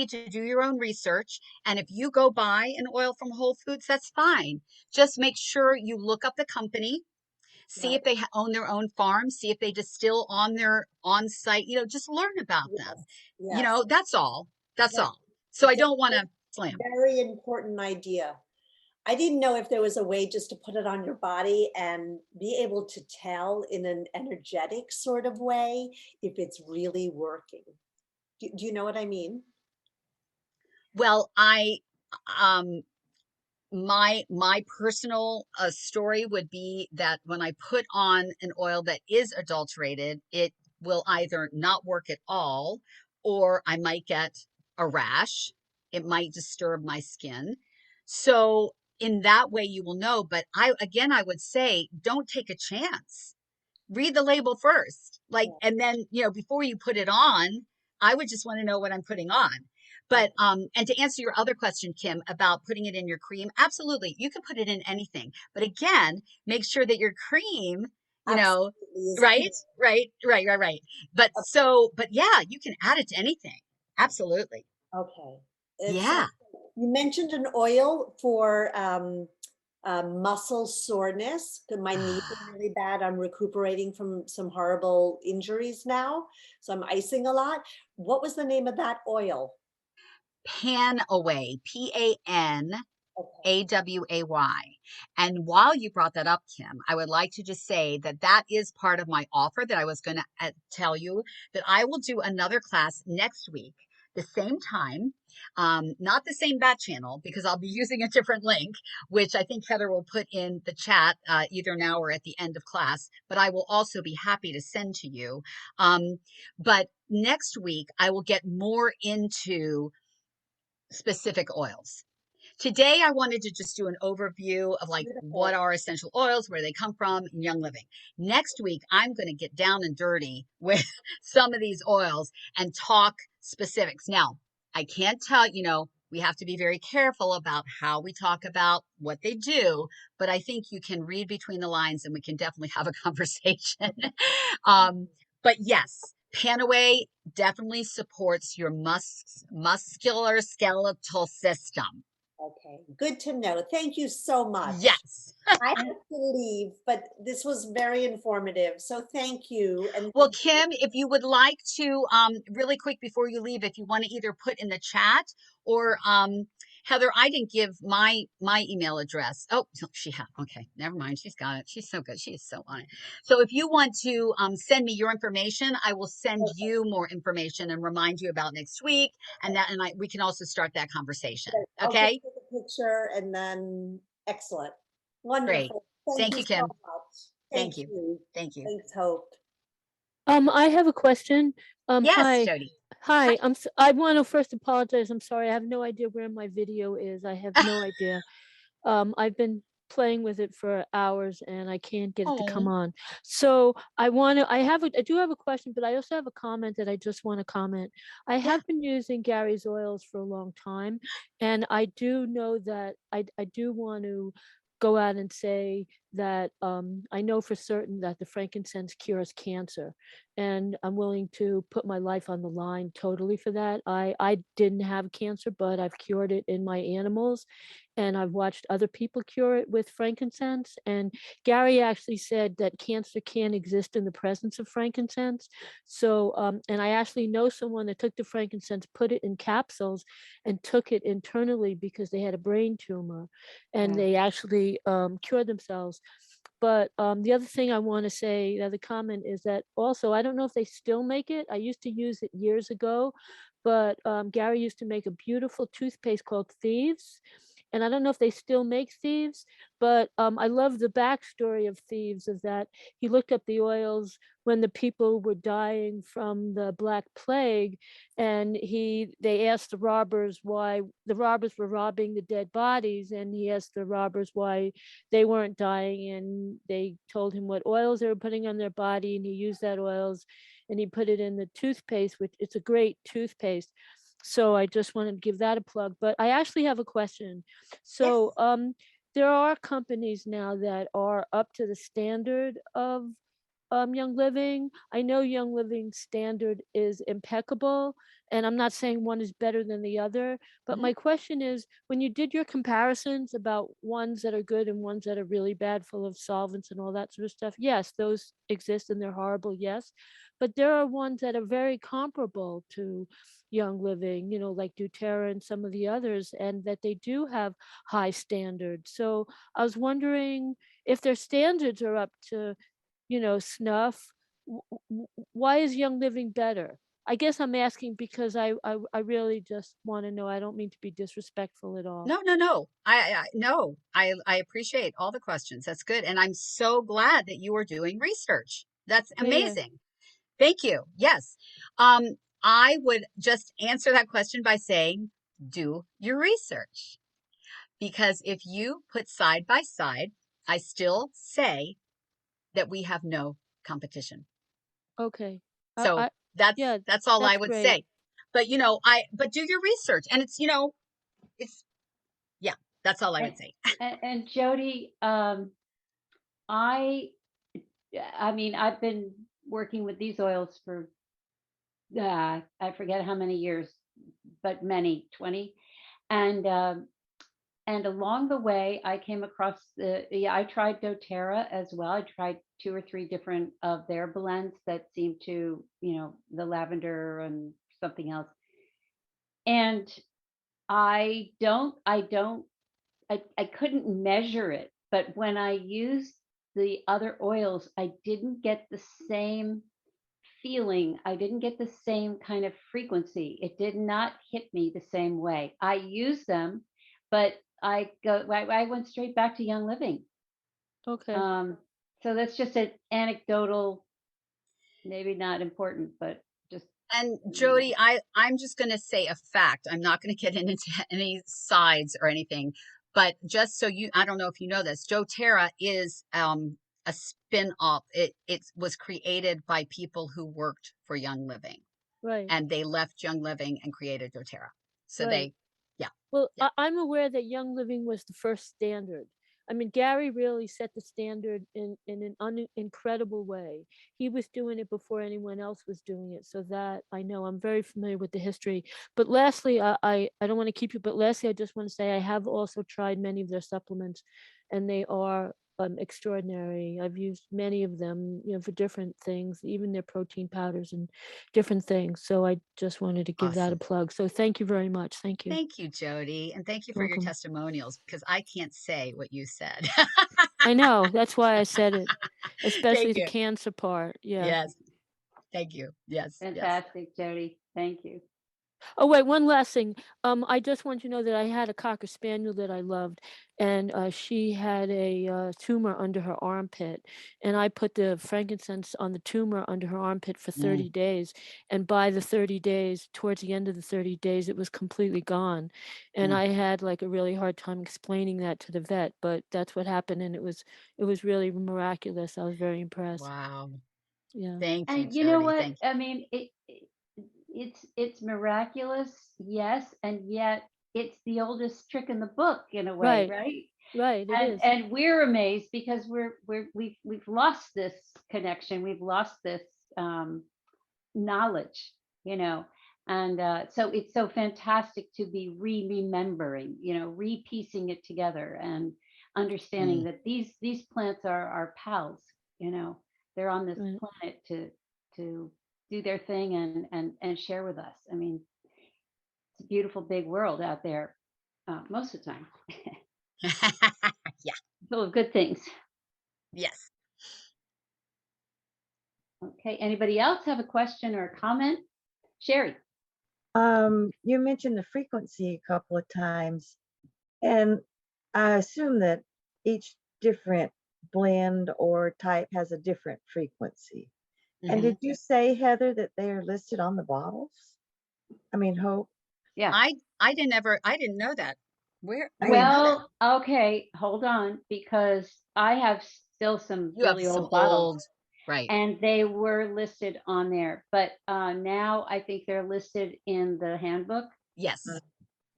to do your own research. And if you go buy an oil from Whole Foods, that's fine. Just make sure you look up the company, see Right. if they own their own farm, see if they distill on their on site, just learn about them. Yes. Yes. That's all. That's Right. all. So I It's a don't want to slam. very important idea. I didn't know if there was a way just to put it on your body and be able to tell in an energetic sort of way if it's really working. Do you know what I mean? Well, um my personal story would be that when I put on an oil that is adulterated, it will either not work at all, or I might get a rash. It might disturb my skin. So in that way you will know. But I would say, don't take a chance. Read the label first. Like, Yeah. and then, before you put it on, I would just want to know what I'm putting on. But, Okay. and to answer your other question, Kim, about putting it in your cream, absolutely. You can put it in anything. But again, make sure that your cream, you know, Absolutely is right, clear. right. But yeah, you can add it to anything. Absolutely. Okay. It sounds Yeah. good. You mentioned an oil for muscle soreness. 'Cause my knees are really bad. I'm recuperating from some horrible injuries now. So I'm icing a lot. What was the name of that oil? Pan away, PAN Okay. AWAY. And while you brought that up, Kim, I would like to just say that that is part of my offer that I was going to tell you that I will do another class next week, the same time, not the same bat channel because I'll be using a different link, which I think Heather will put in the chat either now or at the end of class, but I will also be happy to send to you. But next week, I will get more into specific oils. Today, I wanted to just do an overview of like what Beautiful. are essential oils, where they come from in Young Living. Next week, I'm going to get down and dirty with some of these oils and talk specifics. Now, I can't tell, we have to be very careful about how we talk about what they do, but I think you can read between the lines and we can definitely have a conversation. um, but yes, Panaway definitely supports your muscular skeletal system. Okay. Good to know. Thank you so much. Yes. I have to leave, but this was very informative. So thank you. And Well, Kim, if you would like to, really quick before you leave, if you want to either put in the chat or, Heather, I didn't give my email address. Oh, she had. Okay, never mind. She's got it. She's so good. She is so on it. So if you want to send me your information, I will send you more information and remind you about next week, and we can also start that conversation. okay, I'll just Okay, take a picture and then excellent. great. Wonderful. Thank Thank you you, so Kim. much. Thank Thank you. you. Thank you. Thanks, Hope. I have a question. Yes, Hi. Jody. Hi. I want to first apologize. I'm sorry. I have no idea where my video is. I have no idea. I've been playing with it for hours and I can't get it to come Oh, on. So I do have a question, but I also have a comment that I just want to comment. I yeah. have been using Gary's oils for a long time, and I do know that I do want to go out and say that I know for certain that the frankincense cures cancer, and I'm willing to put my life on the line totally for that. I didn't have cancer, but I've cured it in my animals, and I've watched other people cure it with frankincense. And Gary actually said that cancer can't exist in the presence of frankincense. So, and I actually know someone that took the frankincense, put it in capsules, and took it internally because they had a brain tumor, and Wow. they actually cured themselves. But the other thing I want to say, the other comment is that also, I don't know if they still make it. I used to use it years ago, but Gary used to make a beautiful toothpaste called Thieves. and I don't know if they still make Thieves, but I love the backstory of Thieves, is that he looked up the oils when the people were dying from the Black Plague, and they asked the robbers why the robbers were robbing the dead bodies, and he asked the robbers why they weren't dying, and they told him what oils they were putting on their body, and he used that oils and he put it in the toothpaste, which it's a great toothpaste. So I just wanted to give that a plug. But I actually have a question. Yes. So there are companies now that are up to the standard of Young Living. I know Young Living standard is impeccable, and I'm not saying one is better than the other, but Mhm. my question is, when you did your comparisons about ones that are good and ones that are really bad, full of solvents and all that sort of stuff, yes, those exist and they're horrible, yes, but there are ones that are very comparable to Young Living, like doTERRA and some of the others, and that they do have high standards. So I was wondering if their standards are up to snuff. Why is Young Living better? I guess I'm asking because I really just want to know. I don't mean to be disrespectful at all. No, no, no. No. I appreciate all the questions. That's good, and I'm so glad that you are doing research. That's Yeah, yeah. amazing. Thank you. Yes. Um, I would just answer that question by saying, do your research. Because if you put side by side, I still say that we have no competition. Okay. So Yeah, that's all I that's would great. say. But but do your research, and it's yeah, that's all I And would say. and Jody, I I mean, I've been working with these oils for I forget how many years, but many, 20. And and along the way, I came across I tried doTERRA as well. I tried two or three different of their blends that seemed to, the lavender and something else. And I couldn't measure it, but when I used the other oils, I didn't get the same feeling. I didn't get the same kind of frequency. It did not hit me the same way. I use them, but I went straight back to Young Living. Okay. Um, so that's just an anecdotal, maybe not important, but just And you know. Jody, I'm just going to say a fact. I'm not going to get into any sides or anything, but just so I don't know if you know this, doTERRA is a spin off. It was created by people who worked for Young Living, Right. and they left Young Living and created doTERRA. So Right. yeah, Well, yeah, I'm aware that Young Living was the first standard. I mean, Gary really set the standard in an incredible way. He was doing it before anyone else was doing it. So that I know, I'm very familiar with the history. But lastly, I don't want to keep you, but lastly, I just want to say I have also tried many of their supplements, and they are extraordinary. I've used many of them, for different things, even their protein powders and different things. So I just wanted to give that a awesome. plug. So thank you very much. Thank you. Thank you, Jody, and thank you for your Welcome. testimonials because I can't say what you said. I know. That's why I said it, especially Thank the you. cancer part. Yeah. Yes, thank you. Yes, yes. Fantastic, Jody. Thank you. Oh, wait, one last thing. I just want you to know that I had a Cocker Spaniel that I loved, and she had a tumor under her armpit, and I put the frankincense on the tumor under her armpit for Mm, 30 days, and by the 30 days, towards the end of the 30 days, it was completely gone, and mm. I had like a really hard time explaining that to the vet, but that's what happened, and it was really miraculous. I was very impressed. Wow. Yeah. Thank you, And you know Jody. what? Thank I mean, it's miraculous, yes, and yet it's the oldest trick in the book in a way, Right. right? Right. It And is. and we're amazed because we've lost this connection, we've lost this um, knowledge, you know, and so it's so fantastic to be remembering, repiecing it together and understanding mm. that these plants are our pals, they're on this Right. planet to do their thing and share with us. I mean, it's a beautiful big world out there, most of the time, Yeah. full of good things. Yes. Okay, anybody else have a question or a comment? Sherry. You mentioned the frequency a couple of times. And I assume that each different blend or type has a different frequency. And Mhm. did you say, Heather, that they are listed on the bottles? I mean, Hope. Yeah. I didn't know that. Where I I didn't mean, know that. Well, okay, hold on, because I have still some You have really some old bottles, old, right. and they were listed on there, but now I think they're listed in the handbook. uh, Yes.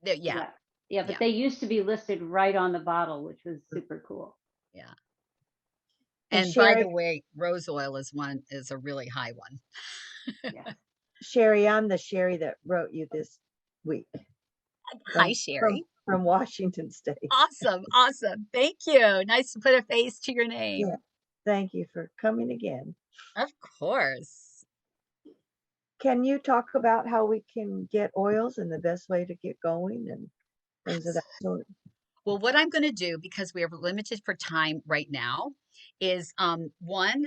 Yeah. Yeah. Yeah, but Yeah. they used to be listed right on the bottle, which was super cool. Yeah. and And by Sherry, the way, rose oil is a really high one. Yeah. Sherry, I'm the Sherry that wrote you this week Hi, from Sherry. from Washington State. Awesome. Awesome. Thank you. Nice to put a face to your Yeah. name. Thank you for coming again. Of course. Can you talk about how we can get oils and the best way to get going and things of that sort? Well, what I'm going to do, because we are limited for time right now, is one,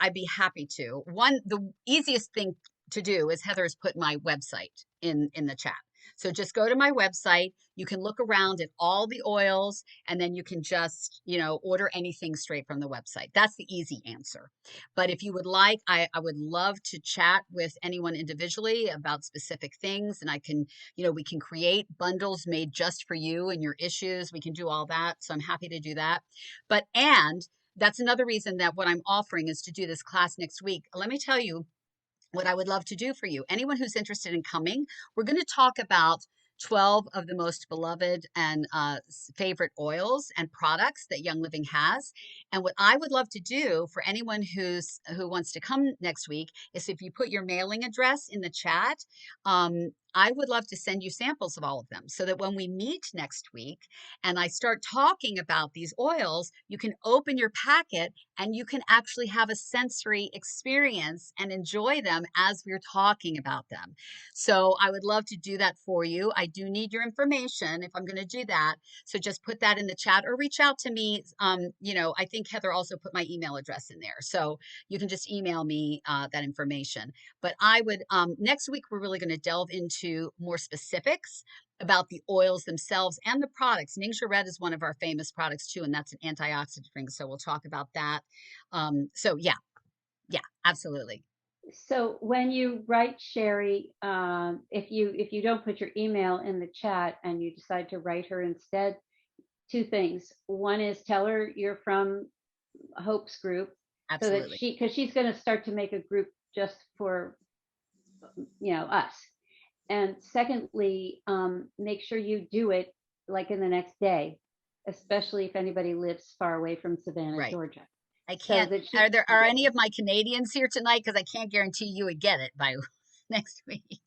I'd be happy to. One, the easiest thing to do is Heather's put my website in the chat. So just go to my website. You can look around at all the oils, and then you can just, order anything straight from the website. That's the easy answer. But if you would like, I would love to chat with anyone individually about specific things, and we can create bundles made just for you and your issues. We can do all that. So I'm happy to do that. And that's another reason that what I'm offering is to do this class next week. Let me tell you what I would love to do for you. Anyone who's interested in coming, we're going to talk about 12 of the most beloved and favorite oils and products that Young Living has. And what I would love to do for anyone who wants to come next week is, if you put your mailing address in the chat, I would love to send you samples of all of them, so that when we meet next week and I start talking about these oils, you can open your packet and you can actually have a sensory experience and enjoy them as we're talking about them. So I would love to do that for you. I do need your information if I'm going to do that. So just put that in the chat or reach out to me. I think Heather also put my email address in there. So you can just email me that information. But I would, next week, we're really going to delve into more specifics about the oils themselves and the products. Ningxia Red is one of our famous products too, and that's an antioxidant drink. So we'll talk about that. So yeah, absolutely. So when you write Sherry, if you don't put your email in the chat and you decide to write her instead, two things. One is tell her you're from Hope's group, so that Absolutely. because she's going to start to make a group just for us. And secondly, make sure you do it like in the next day, especially if anybody lives far away from Savannah, Right. Georgia, I so can't, that are she there, are gets. any of my Canadians here tonight? Because I can't guarantee you would get it by next week.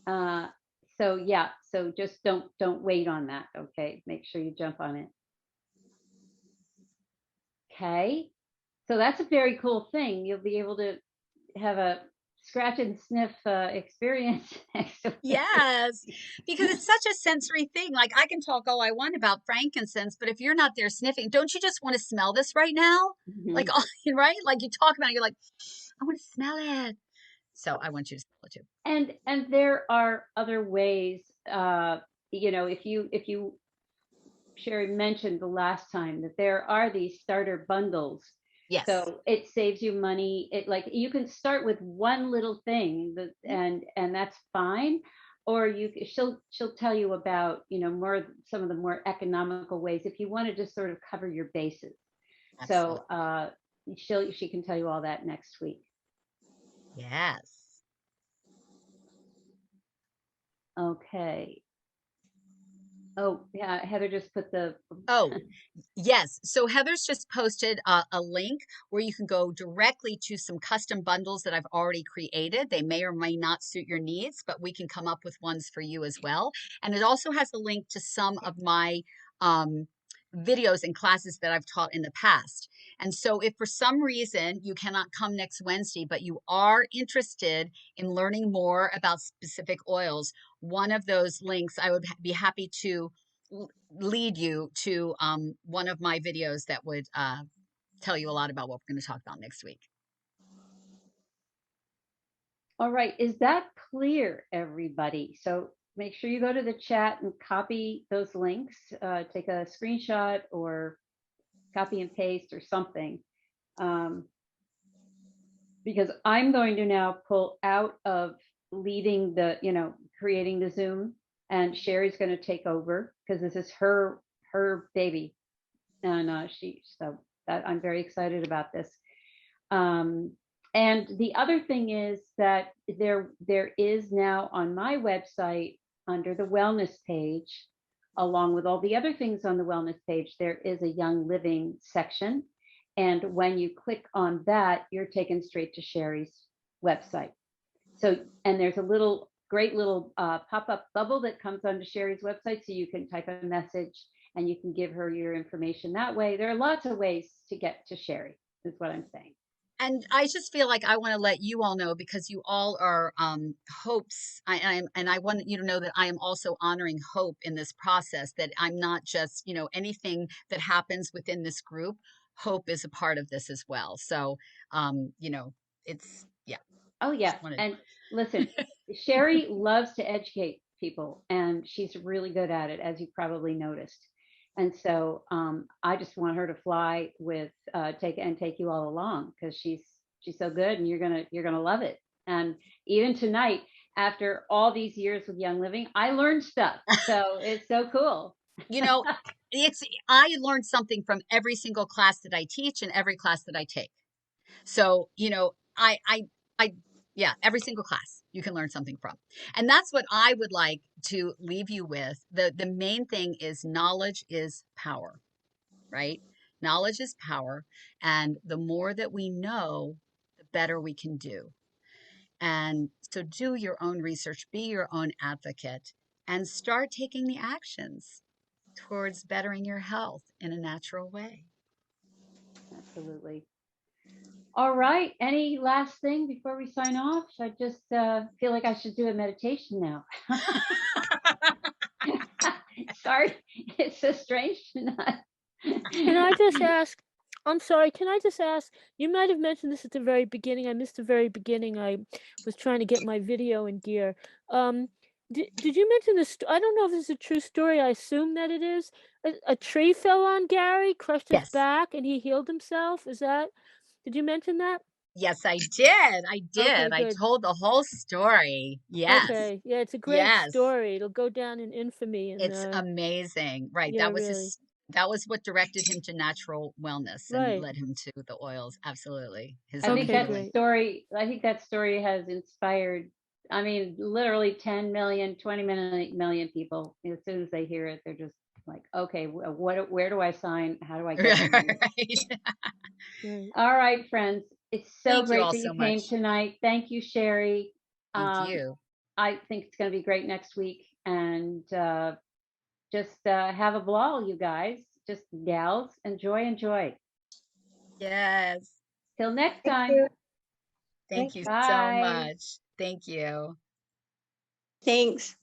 Uh, so yeah, so just don't wait on that. Okay, make sure you jump on it. Okay, so that's a very cool thing. You'll be able to have a scratch and sniff experience next week. Yes, because it's such a sensory thing. Like, I can talk all I want about frankincense, but if you're not there sniffing, don't you just want to smell this right now? Like, Mhm. right? Like, you talk about it, you're like, I want to smell it. So I want you to smell it too. And there are other ways. If you Sherry mentioned the last time that there are these starter bundles. Yes. So it saves you money. It like you can start with one little thing and that's fine. Or she'll tell you about, more some of the more economical ways if you want to just sort of cover your bases. Absolutely. So she can tell you all that next week. Yes. Okay. Oh, yeah, Heather just put the Oh, yes. So Heather's just posted a link where you can go directly to some custom bundles that I've already created. They may or may not suit your needs, but we can come up with ones for you as well. And it also has a link to some of my um, videos and classes that I've taught in the past. And so if for some reason you cannot come next Wednesday, but you are interested in learning more about specific oils, one of those links I would be happy to lead you to one of my videos that would tell you a lot about what we're going to talk about next week. All right, is that clear, everybody? So make sure you go to the chat and copy those links, take a screenshot or copy and paste or something. Because I'm going to now pull out of leading the, creating the Zoom, and Cheri's going to take over because this is her baby, and so that I'm very excited about this. And the other thing is that there is now on my website under the wellness page, along with all the other things on the wellness page, there is a Young Living section. And when you click on that, you're taken straight to Cheri's website. So, and there's a great little pop-up bubble that comes onto Cheri's website, so you can type a message and you can give her your information that way. There are lots of ways to get to Cheri, is what I'm saying. And I just feel like I want to let you all know, because you all are hopes. And I want you to know that I am also honoring hope in this process, that I'm not just, anything that happens within this group. Hope is a part of this as well. So, it's, yeah. Oh, yeah. And listen, Cheri loves to educate people, and she's really good at it, as you probably noticed. And so I just want her to fly with take you all along, because she's so good, and you're gonna love it. And even tonight, after all these years with Young Living, I learned stuff. So it's so cool. I learned something from every single class that I teach and every class that I take. So, yeah, every single class you can learn something from. And that's what I would like to leave you with. The main thing is knowledge is power, right? Knowledge is power. And the more that we know, the better we can do. And so do your own research, be your own advocate, and start taking the actions towards bettering your health in a natural way. Absolutely. All right. Any last thing before we sign off? I just feel like I should do a meditation now. Sorry, it's so strange to not. Can I just ask? I'm sorry. Can I just ask? You might have mentioned this at the very beginning. I missed the very beginning. I was trying to get my video in gear. Did you mention this? I don't know if this is a true story. I assume that it is. A tree fell on Gary, crushed his Yes. back, and he healed himself. Is that? Did you mention that? Yes, I did. I did. Okay, I good. told the whole story. Yes. Okay. Yeah, it's a great Yes. story. It'll go down in infamy. And, It's amazing. Right. yeah, That was really. that was what directed him to natural wellness and Right. led him to the oils. Absolutely. His I think Okay, that healing. story. I think that story has inspired. I mean, literally 10 million, 20 million people. As soon as they hear it, they're just like, okay, where do I sign? How do I get there? Right. Right. All right, friends. It's so Thank you great all that you so came much. tonight. Thank you, Cheri. Thank you. I think it's going to be great next week. And just have a ball, you guys. Just gals. Enjoy. Yes. Till next Thank time. you. Thank you so Bye. much. Thank you. Thanks.